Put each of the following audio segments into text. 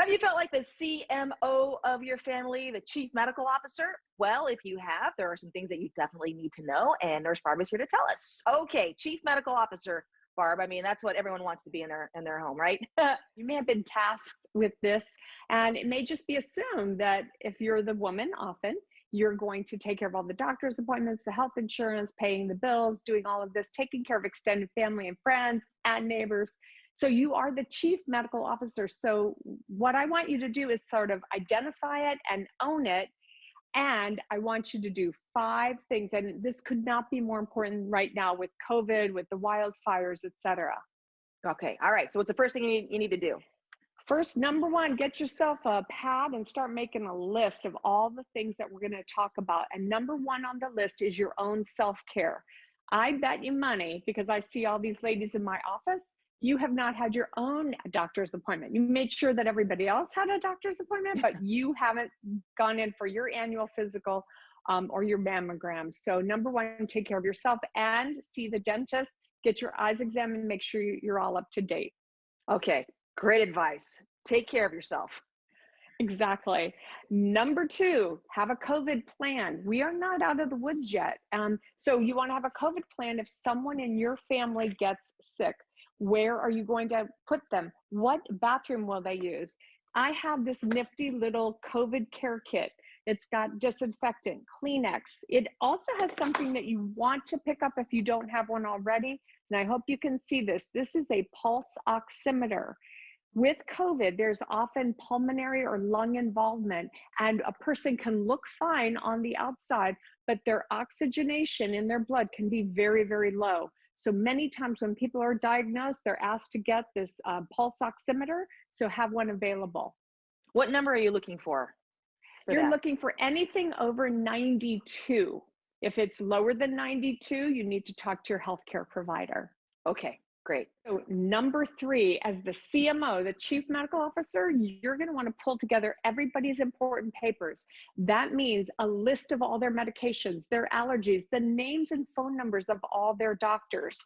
Have you felt like the CMO of your family, the chief medical officer? Well, if you have, there are some things that you definitely need to know, and Nurse Barb is here to tell us. Okay, chief medical officer, Barb. I mean, that's what everyone wants to be in their home, right? You may have been tasked with this, and it may just be assumed that if you're the woman, often you're going to take care of all the doctor's appointments, the health insurance, paying the bills, doing all of this, taking care of extended family and friends and neighbors. So you are the chief medical officer. So what I want you to do is sort of identify it and own it. And I want you to do 5 things. And this could not be more important right now with COVID, with the wildfires, et cetera. Okay, all right. So what's the first thing you need to do? First, number 1, get yourself a pad and start making a list of all the things that we're going to talk about. And number 1 on the list is your own self-care. I bet you money, because I see all these ladies in my office, you have not had your own doctor's appointment. You made sure that everybody else had a doctor's appointment, but you haven't gone in for your annual physical or your mammogram. So number 1, take care of yourself and see the dentist, get your eyes examined, make sure you're all up to date. Okay, great advice. Take care of yourself. Exactly. Number 2, have a COVID plan. We are not out of the woods yet. So you want to have a COVID plan if someone in your family gets sick. Where are you going to put them? What bathroom will they use? I have this nifty little COVID care kit. It's got disinfectant, Kleenex. It also has something that you want to pick up if you don't have one already. And I hope you can see this. This is a pulse oximeter. With COVID, there's often pulmonary or lung involvement, and a person can look fine on the outside, but their oxygenation in their blood can be very, very low. So many times when people are diagnosed, they're asked to get this pulse oximeter, so have one available. What number are you looking for You're that? looking for anything over 92. If it's lower than 92, you need to talk to your healthcare provider. Okay, great. So number 3, as the CMO, the chief medical officer, you're going to want to pull together everybody's important papers. That means a list of all their medications, their allergies, the names and phone numbers of all their doctors.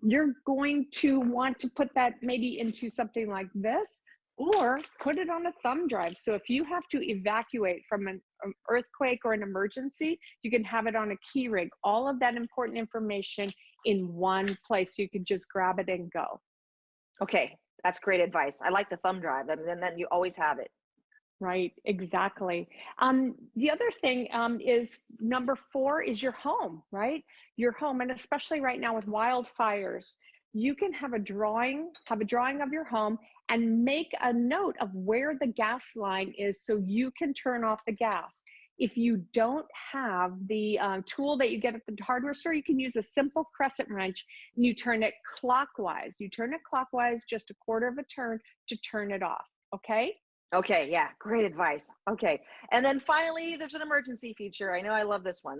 You're going to want to put that maybe into something like this, or put it on a thumb drive. So if you have to evacuate from an earthquake or an emergency, you can have it on a key ring. All of that important information in one place. You can just grab it and go. Okay, that's great advice. I like the thumb drive, and then you always have it. Right, exactly. The other thing is number 4 is your home, right? Your home, and especially right now with wildfires, you can have a drawing of your home and make a note of where the gas line is so you can turn off the gas. If you don't have the tool that you get at the hardware store, you can use a simple crescent wrench and you turn it clockwise. You turn it clockwise just a quarter of a turn to turn it off, okay? Okay, yeah, great advice. Okay, and then finally, there's an emergency feature. I know I love this one.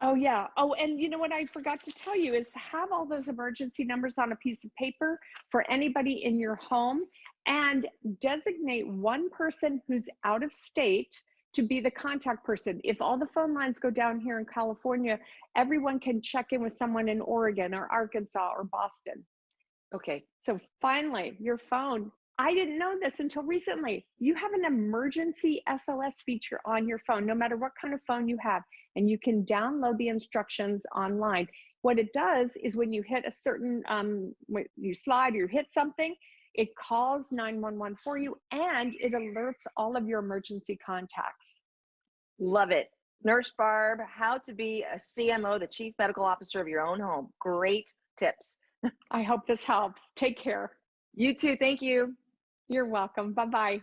Oh yeah. Oh, and you know what I forgot to tell you is to have all those emergency numbers on a piece of paper for anybody in your home, and designate one person who's out of state to be the contact person. If all the phone lines go down here in California, everyone can check in with someone in Oregon or Arkansas or Boston. Okay. So finally, your phone. I didn't know this until recently. You have an emergency SOS feature on your phone, no matter what kind of phone you have, and you can download the instructions online. What it does is when you hit a certain, you slide or you hit something, it calls 911 for you, and it alerts all of your emergency contacts. Love it. Nurse Barb, how to be a CMO, the chief medical officer of your own home. Great tips. I hope this helps. Take care. You too. Thank you. You're welcome. Bye-bye.